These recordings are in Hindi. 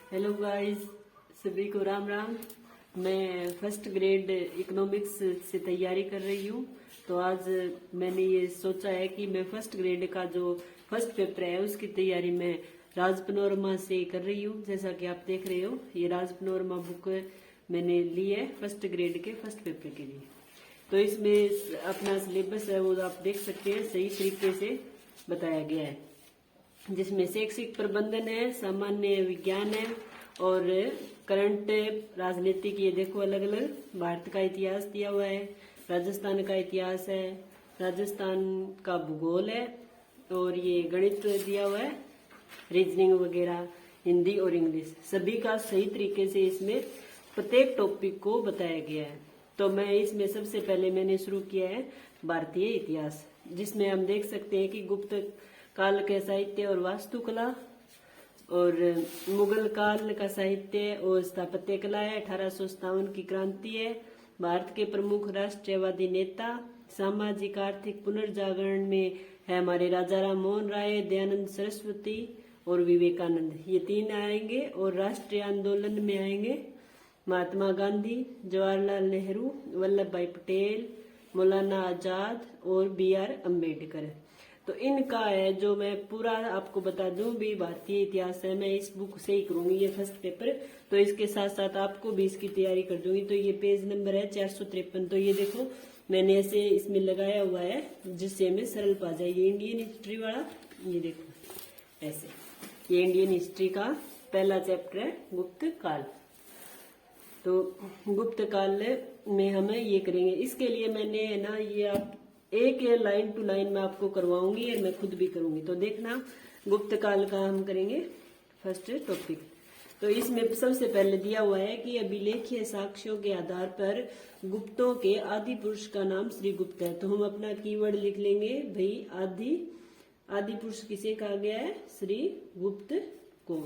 हेलो गाइस, सभी को राम राम। मैं फर्स्ट ग्रेड इकोनॉमिक्स से तैयारी कर रही हूँ। तो आज मैंने ये सोचा है कि मैं फर्स्ट ग्रेड का जो फर्स्ट पेपर है उसकी तैयारी मैं राज पनोरमा से कर रही हूँ। जैसा कि आप देख रहे हो, ये राज पनोरमा बुक मैंने ली है फर्स्ट ग्रेड के फर्स्ट पेपर के लिए। तो इसमें अपना सिलेबस है वो आप देख सकते हैं, सही तरीके से बताया गया है, जिसमें शैक्षिक प्रबंधन है, सामान्य विज्ञान है और करंट राजनीतिक। ये देखो अलग अलग भारत का इतिहास दिया हुआ है, राजस्थान का इतिहास है, राजस्थान का भूगोल है और ये गणित दिया हुआ है, रीजनिंग वगैरह, हिंदी और इंग्लिश सभी का सही तरीके से इसमें प्रत्येक टॉपिक को बताया गया है। तो मैं इसमें सबसे पहले मैंने शुरू किया है भारतीय इतिहास, जिसमें हम देख सकते हैं कि गुप्त काल के साहित्य और वास्तुकला और मुगल काल का साहित्य और स्थापत्य कला है। 1857 की क्रांति है, भारत के प्रमुख राष्ट्रवादी नेता, सामाजिक आर्थिक पुनर्जागरण में है हमारे राजा राम मोहन राय, दयानंद सरस्वती और विवेकानंद, ये तीन आएंगे। और राष्ट्रीय आंदोलन में आएंगे महात्मा गांधी, जवाहरलाल नेहरू, वल्लभ भाई पटेल, मौलाना आजाद और BR अम्बेडकर। तो इनका है जो मैं पूरा आपको बता दूं भी भारतीय इतिहास है, मैं इस बुक से ही करूंगी ये फर्स्ट पेपर। तो इसके साथ साथ आपको भी इसकी तैयारी कर दूंगी। तो ये पेज नंबर है 453। तो ये देखो मैंने ऐसे इसमें लगाया हुआ है जिससे हमें सरल पा जाए। ये इंडियन हिस्ट्री वाला, ये देखो ऐसे, ये इंडियन हिस्ट्री का पहला चैप्टर है गुप्त काल। तो गुप्त काल में हमें ये करेंगे। इसके लिए मैंने ना ये आप एक लाइन टू लाइन में आपको करवाऊंगी और मैं खुद भी करूंगी। तो देखना, गुप्त काल का हम करेंगे फर्स्ट टॉपिक। तो इसमें सबसे पहले दिया हुआ है कि अभिलेखीय साक्ष्यों के आधार पर गुप्तों के आदि पुरुष का नाम श्री गुप्त है। तो हम अपना कीवर्ड लिख लेंगे भाई, आदि पुरुष किसे कहा गया है? श्री गुप्त को।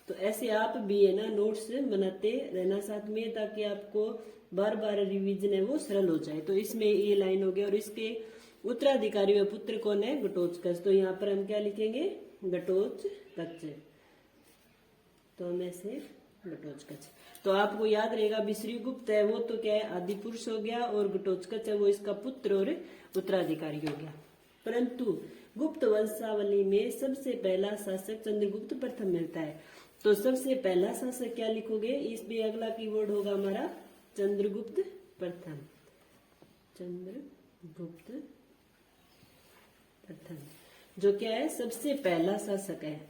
तो ऐसे आप भी है ना नोट्स बनाते रहना साथ में, ताकि आपको बार बार रिवीजन है वो सरल हो जाए। तो इसमें ये लाइन हो गया। और इसके उत्तराधिकारी व पुत्र कौन है? घटोत्कच। तो यहाँ पर हम क्या लिखेंगे? घटोत्कच। तो हम ऐसे घटोत्कच। तो आपको याद रहेगा भी श्रीगुप्त है वो तो क्या है? आदि पुरुष हो गया, और घटोत्कच है वो इसका पुत्र और उत्तराधिकारी हो गया। परंतु गुप्त वंशावली में सबसे पहला शासक चंद्रगुप्त प्रथम मिलता है। तो सबसे पहला शासक क्या लिखोगे? इसमें अगला कीवर्ड होगा हमारा चंद्रगुप्त प्रथम। चंद्रगुप्त प्रथम जो क्या है? सबसे पहला शासक है।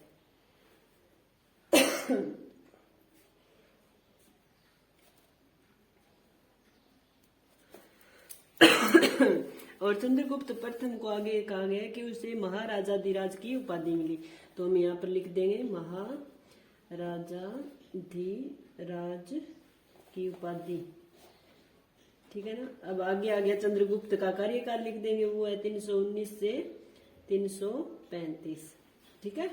और चंद्रगुप्त प्रथम को आगे कहा गया कि उसे महाराजाधिराज की उपाधि मिली। तो हम यहाँ पर लिख देंगे महाराजाधिराज की उपाधि, ठीक है ना। अब आगे आ गया चंद्रगुप्त का कार्यकाल लिख देंगे, वो है 319 से 335, ठीक है।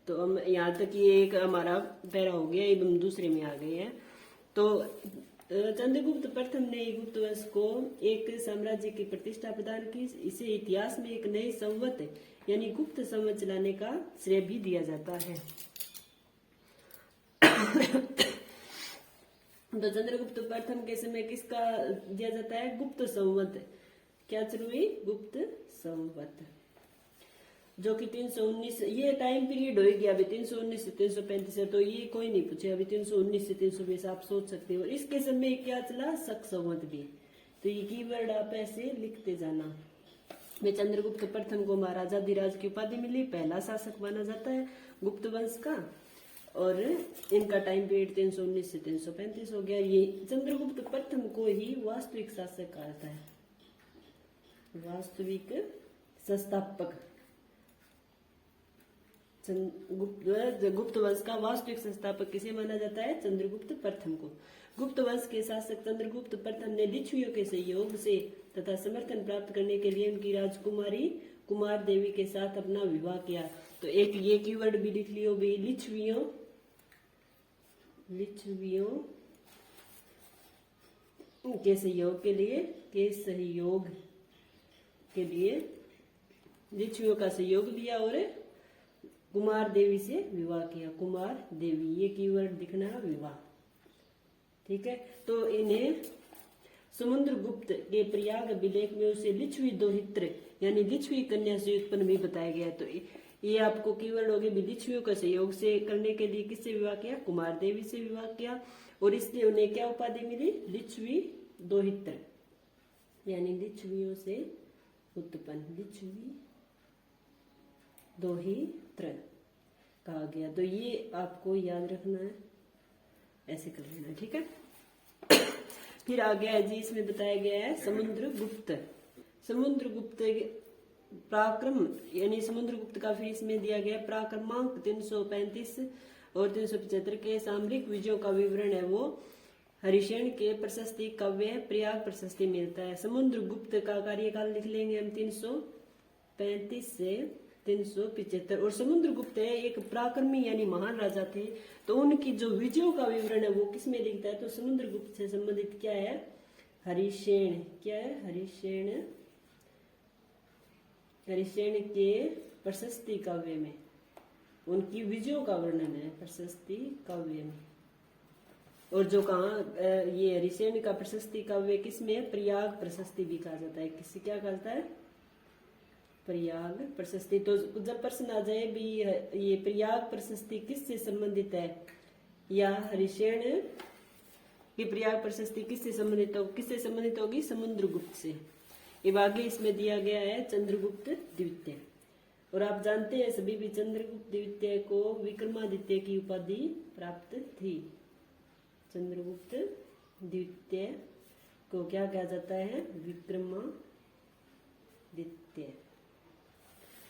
तो हम यहाँ तक ये एक हमारा पैरा हो गया, अब हम दूसरे में आ गए हैं। तो चंद्रगुप्त प्रथम ने गुप्त वंश को एक साम्राज्य की प्रतिष्ठा प्रदान की। इसे इतिहास में एक नई संवत यानी गुप्त संवत चलाने का श्रेय भी दिया जाता है। तो चंद्रगुप्त प्रथम के समय किसका दिया जाता है? गुप्त संवत। क्या शुरू हुई? गुप्त संवत, जो कि 319, ये टाइम पीरियड हो गया अभी 319 से 335 है। तो ये कोई नहीं पूछे अभी 319 से 320, आप सोच सकते हो। इसके समय क्या चला? शक संवत भी। तो ये कीवर्ड आप ऐसे लिखते जाना। में चंद्रगुप्त प्रथम को महाराजाधिराज की उपाधि मिली, पहला शासक माना जाता है गुप्त वंश का, और इनका टाइम पीरियड 319 से 335 हो गया। ये चंद्रगुप्त प्रथम को ही वास्तविक शासक कहा जाता है, वास्तविक संस्थापक। गुप्त वंश का वास्तविक संस्थापक किसे माना जाता है? चंद्रगुप्त प्रथम को। गुप्त वंश के शासक चंद्रगुप्त प्रथम ने लिच्छवियों के सहयोग से तथा समर्थन प्राप्त करने के लिए उनकी राजकुमारी कुमार देवी के साथ अपना विवाह किया। तो एक ये कीवर्ड भी लिख लियो भी, लिच्छवियों के सहयोग के लिए लिच्छवियों का सहयोग लिया और कुमार देवी से विवाह किया। कुमार देवी, ये कीवर्ड दिखना है, विवाह। ठीक है, तो इन्हें समुद्रगुप्त के प्रयाग अभिलेख में उसे लिच्छवी दोहित्र यानी लिच्छवी कन्या से उत्पन्न भी बताया गया है। तो ये आपको कीवर्ड हो गए, लिच्छवियों का सहयोग से करने के लिए किससे विवाह किया? कुमार देवी से विवाह किया, और इसलिए उन्हें क्या उपाधि मिली? लिच्छवी दोहित्र यानी लिच्छवियों से उत्पन्न, लिच्छवी दोहित्र कहा गया। तो ये आपको याद रखना है, ऐसे कर लेना, ठीक है। फिर आ गया जी, इसमें बताया गया है समुद्रगुप्त। समुद्रगुप्त पराक्रम यानी समुद्रगुप्त का फिर इसमें दिया गया पराक्रमांक 335 और 375 के सामरिक विजयों का विवरण है वो हरिशेन के प्रशस्ति काव्य प्रयाग प्रशस्ति मिलता है। समुद्रगुप्त का कार्यकाल लिख लेंगे हम 335 से 375। और समुद्रगुप्त एक पराक्रमी यानी महान राजा थे, तो उनकी जो विजयों का विवरण है वो किसमें लिखता है? तो समुद्रगुप्त से संबंधित क्या है? हरिशेन। क्या है? हरिशेन। हरिशेन के प्रशस्ति काव्य में उनकी विजयों का वर्णन है, प्रशस्ति काव्य में। और जो कहा ये हरिशेन का प्रशस्ति काव्य किसमें? प्रयाग प्रशस्ति भी कहा जाता है। किसी क्या कहता है? प्रयाग प्रशस्ति। तो जब प्रश्न आ जाए भी ये प्रयाग प्रशस्ति किससे संबंधित है, या हरिशेन की प्रयाग प्रशस्ति किससे संबंधित हो? किससे संबंधित होगी? समुद्रगुप्त से। अब आगे इसमें दिया गया है चंद्रगुप्त द्वितीय। और आप जानते हैं सभी भी चंद्रगुप्त द्वितीय को विक्रमादित्य की उपाधि प्राप्त थी। चंद्रगुप्त द्वितीय को क्या कहा जाता है? विक्रमादित्य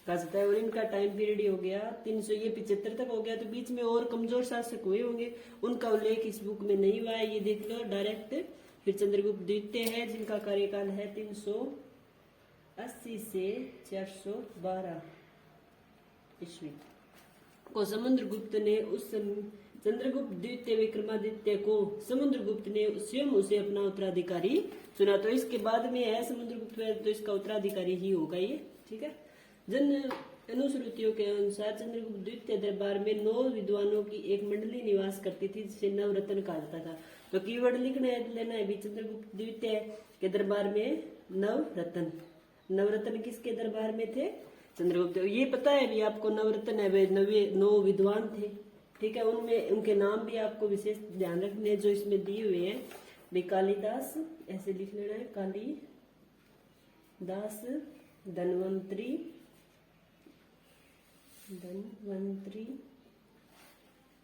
कहा जाता है। और इनका टाइम पीरियड हो गया 375 तक हो गया। तो बीच में और कमजोर शासक हुए होंगे, उनका उल्लेख इस बुक में नहीं हुआ है, ये देख लो डायरेक्ट। फिर चंद्रगुप्त द्वितीय है जिनका कार्यकाल है 380 से 412 ईस्वी को। समुद्रगुप्त ने उस चंद्रगुप्त द्वितीय विक्रमादित्य को समुद्रगुप्त ने स्वयं उसे अपना उत्तराधिकारी चुना। तो इसके बाद में है समुद्रगुप्त, तो इसका उत्तराधिकारी ही होगा ये, ठीक है। जन अनुश्रुतियों के अनुसार चंद्रगुप्त द्वितीय दरबार में 9 विद्वानों की एक मंडली निवास करती थी जिसे नवरत्न कहा जाता था। तो कीवर्ड लिखना है, लेना है भी चंद्रगुप्त द्वितीय के दरबार में नवरत्न। नवरत्न किसके दरबार में थे? चंद्रगुप्त। ये पता है भी आपको नवरत्न है वे 9 विद्वान थे, ठीक है। उनमें उनके नाम भी आपको विशेष ध्यान रखने जो इसमें दिए हुए हैं। भी कालिदास, ऐसे लिख लेना है, कालिदास, धन्वंतरी,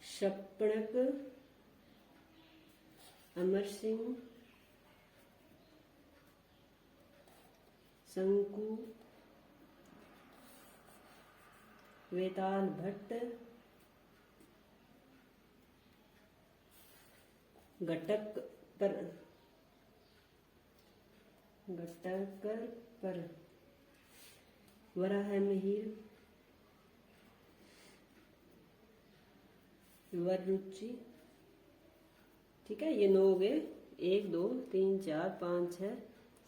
शपणक, अमर सिंह, शंकु, वेताल भट्ट, घटकर पर, वराहमिहिर, वररुचि, ठीक है। ये 9 हो गए, 1 2 3 4 5 6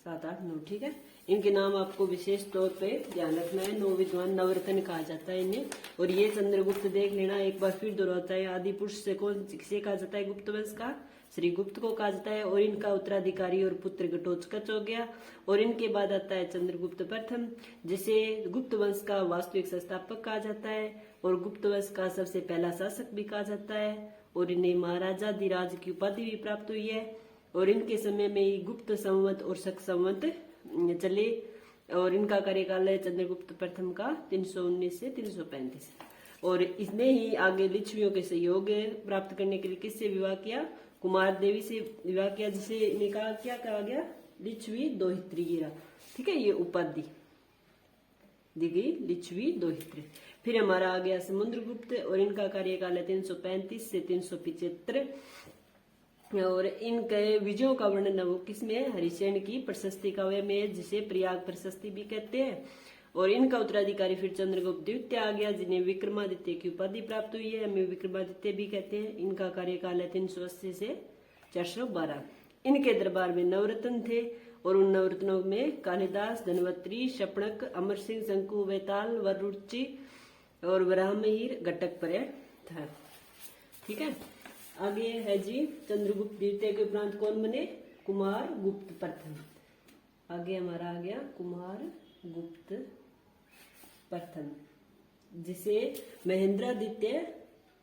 7 8 9, ठीक है। इनके नाम आपको विशेष तौर पे ध्यान रखना है। 9 विद्वान नवरत्न कहा जाता है इन्हें। और ये चंद्रगुप्त देख लेना, एक बार फिर दोहराता है। आदि पुरुष से कौन से कहा जाता है? गुप्त वंश का श्री गुप्त को कहा जाता है। और इनका उत्तराधिकारी और पुत्र घटोत्कच हो गया। और इनके बाद आता है चंद्रगुप्त प्रथम, जिसे गुप्त वंश का वास्तविक संस्थापक कहा जाता है और गुप्त वंश का सबसे पहला शासक भी कहा जाता है। और इन्हें महाराजा धीराज की उपाधि भी प्राप्त हुई है। और इनके समय में ही गुप्त संवत और शक संवत चले। और इनका कार्यकाल है चंद्रगुप्त प्रथम का 319 से 335। और इसने ही आगे लिच्छवियों के सहयोग प्राप्त करने के लिए किससे विवाह किया? कुमार देवी से विवाह किया, जिसे इन्हें कहा क्या कहा गया? लिच्छवी दोहित्री गिरा, ठीक है। ये उपाधि दी गई, लिच्छवी दोहित्री। फिर हमारा आ गया समुद्रगुप्त, और इनका कार्यकाल है 335 से 375। और इनके विजयों का वर्णन वो किसमें है? हरिशेन की प्रशस्ति काव्य में, जिसे प्रयाग प्रशस्ति भी कहते हैं। और इनका उत्तराधिकारी फिर चंद्रगुप्त द्वितीय आ गया, जिन्हें विक्रमादित्य की उपाधि प्राप्त हुई है, हमें विक्रमादित्य भी कहते हैं। इनका कार्यकाल है 380 से 412। इनके दरबार में नवरत्न थे, और उन नवरत्नों में कालिदास, धनवंतरी, शपणक, अमर सिंह, शंकु, वेताल, वररुचि, और ब्राह्महीर घटक पर था। ठीक है, आगे है जी चंद्रगुप्त द्वितीय के उपरांत कौन बने? कुमार गुप्त प्रथम। आगे हमारा आ गया कुमार गुप्त प्रथम, जिसे महेंद्रादित्य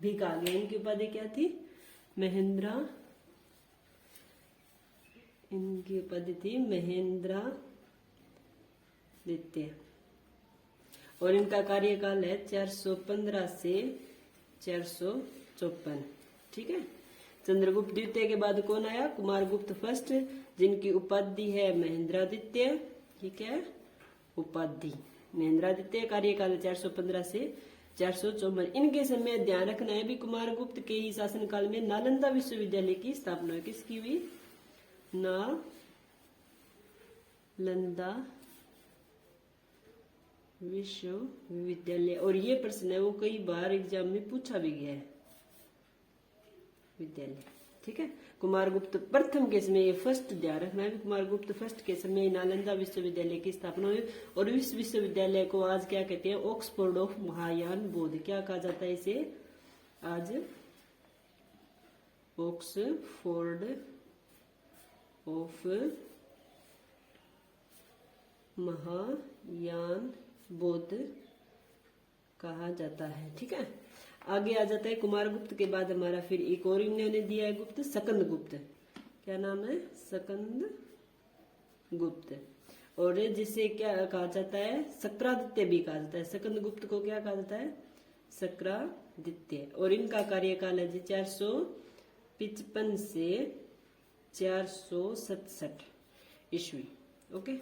भी कहा गया। इनकी उपाधि क्या थी? महेंद्रा, इनकी उपाधि थी महेंद्रादित्य, और इनका कार्यकाल है 415 से 454। ठीक है, चंद्रगुप्त द्वितीय के बाद कौन आया? कुमारगुप्त फर्स्ट, जिनकी उपाधि है महेंद्रादित्य। ठीक है, उपाधि महेंद्रादित्य, कार्यकाल 415 से 454। इनके समय ध्यान रखना है भी कुमारगुप्त के ही शासनकाल में नालंदा विश्वविद्यालय की स्थापना हुई। किसकी हुई? नालंदा विश्वविद्यालय। और ये प्रश्न है वो कई बार एग्जाम में पूछा भी गया है, विद्यालय। ठीक है, कुमारगुप्त प्रथम के समय, ये फर्स्ट ध्यान रखना है, कुमारगुप्त फर्स्ट के समय नालंदा विश्वविद्यालय की स्थापना हुई। और इस विश्वविद्यालय को आज क्या कहते हैं? ऑक्सफोर्ड ऑफ महायान बौद्ध। क्या कहा जाता है इसे आज? ऑक्सफोर्ड ऑफ महायान बौद्ध कहा जाता है। ठीक है, आगे आ जाता है कुमारगुप्त के बाद हमारा फिर एक और इन्होंने दिया है गुप्त, सकंद गुप्त। क्या नाम है? सकंद गुप्त। और जिसे क्या कहा जाता है? सक्रादित्य भी कहा जाता है। सकंद गुप्त को क्या कहा जाता है? सक्रादित्य। और इनका कार्यकाल है जी 455 से 467 ईस्वी। ओके,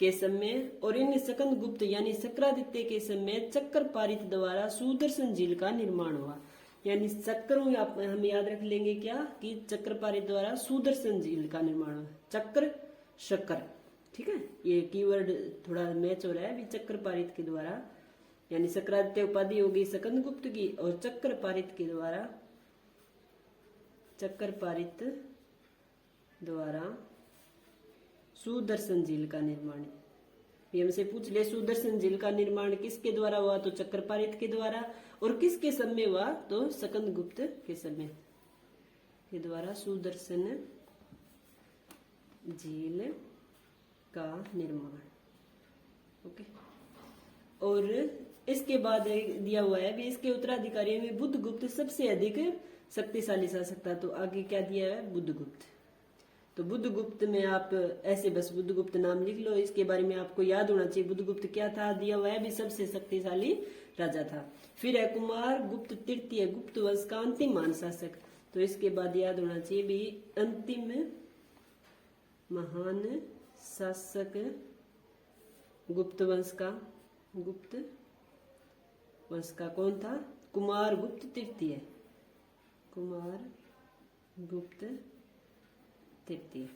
के समय। और इन सकंद गुप्त यानी सक्रादित्य के समय चक्रपारित द्वारा सुदर्शन झील का निर्माण हुआ। यानी चक्रों, आप हम याद रख लेंगे क्या कि चक्रपारित द्वारा सुदर्शन झील का निर्माण हुआ। चक्र शक्कर, ठीक है, ये कीवर्ड थोड़ा मैच हो रहा है। अभी चक्रपारित के द्वारा, यानी सक्रादित्य उपाधि होगी सकंद गुप्त की, और चक्रपारित के द्वारा, चक्रपारित द्वारा सुदर्शन झील का निर्माण। ये हमसे पूछ ले सुदर्शन झील का निर्माण किसके द्वारा हुआ? तो चक्रपारित के द्वारा। और किसके समय हुआ? तो सकंद गुप्त के समय के द्वारा सुदर्शन झील का निर्माण। ओके, और इसके बाद दिया हुआ है भी इसके उत्तराधिकारी में बुद्धगुप्त सबसे अधिक शक्तिशाली शासक था। तो आगे क्या दिया है? बुद्धगुप्त। तो बुद्धगुप्त में आप ऐसे बस बुद्धगुप्त नाम लिख लो, इसके बारे में आपको याद होना चाहिए बुद्धगुप्त क्या था। दिया हुआ है भी सबसे शक्तिशाली राजा था। फिर है कुमार गुप्त तृतीय, गुप्त वंश का अंतिम महान शासक। तो इसके बाद याद होना चाहिए भी अंतिम महान शासक गुप्त वंश का, गुप्त वंश का कौन था? कुमार गुप्त तृतीय, कुमार गुप्त तृतीय।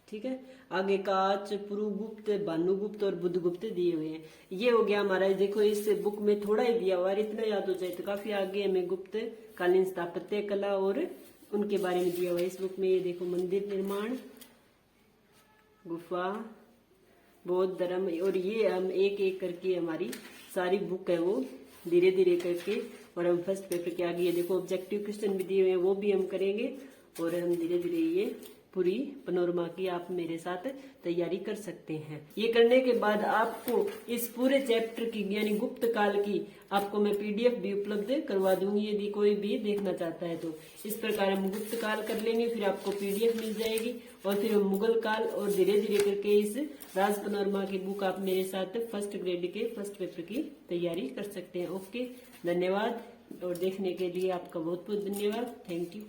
ठीक है, आगे काच, पुरुगुप्त, भानुगुप्त और बुद्धगुप्त दिए हुए हैं। ये हो गया हमारा। देखो इस बुक में थोड़ा ही दिया हुआ है, इतना याद हो जाए तो काफी। आगे हमें गुप्त कालीन स्थापत्य कला और उनके बारे में दिया हुआ है इस बुक में। ये देखो मंदिर निर्माण, गुफा, बौद्ध धर्म, और ये हम एक एक करके हमारी सारी बुक है वो धीरे धीरे करके, और हम फर्स्ट पेपर के आगे ये देखो ऑब्जेक्टिव क्वेश्चन भी दिए हुए हैं, वो भी हम करेंगे। और हम धीरे धीरे ये पूरी पनोरमा की आप मेरे साथ तैयारी कर सकते हैं। ये करने के बाद आपको इस पूरे चैप्टर की यानी गुप्त काल की आपको मैं पीडीएफ भी उपलब्ध करवा दूंगी, यदि कोई भी देखना चाहता है तो। इस प्रकार हम गुप्त काल कर लेंगे, फिर आपको पीडीएफ मिल जाएगी, और फिर हम मुगल काल, और धीरे धीरे करके इस राज पनोरमा की बुक आप मेरे साथ फर्स्ट ग्रेड के फर्स्ट पेपर की तैयारी कर सकते हैं। ओके, धन्यवाद, और देखने के लिए आपका बहुत बहुत धन्यवाद। Thank you.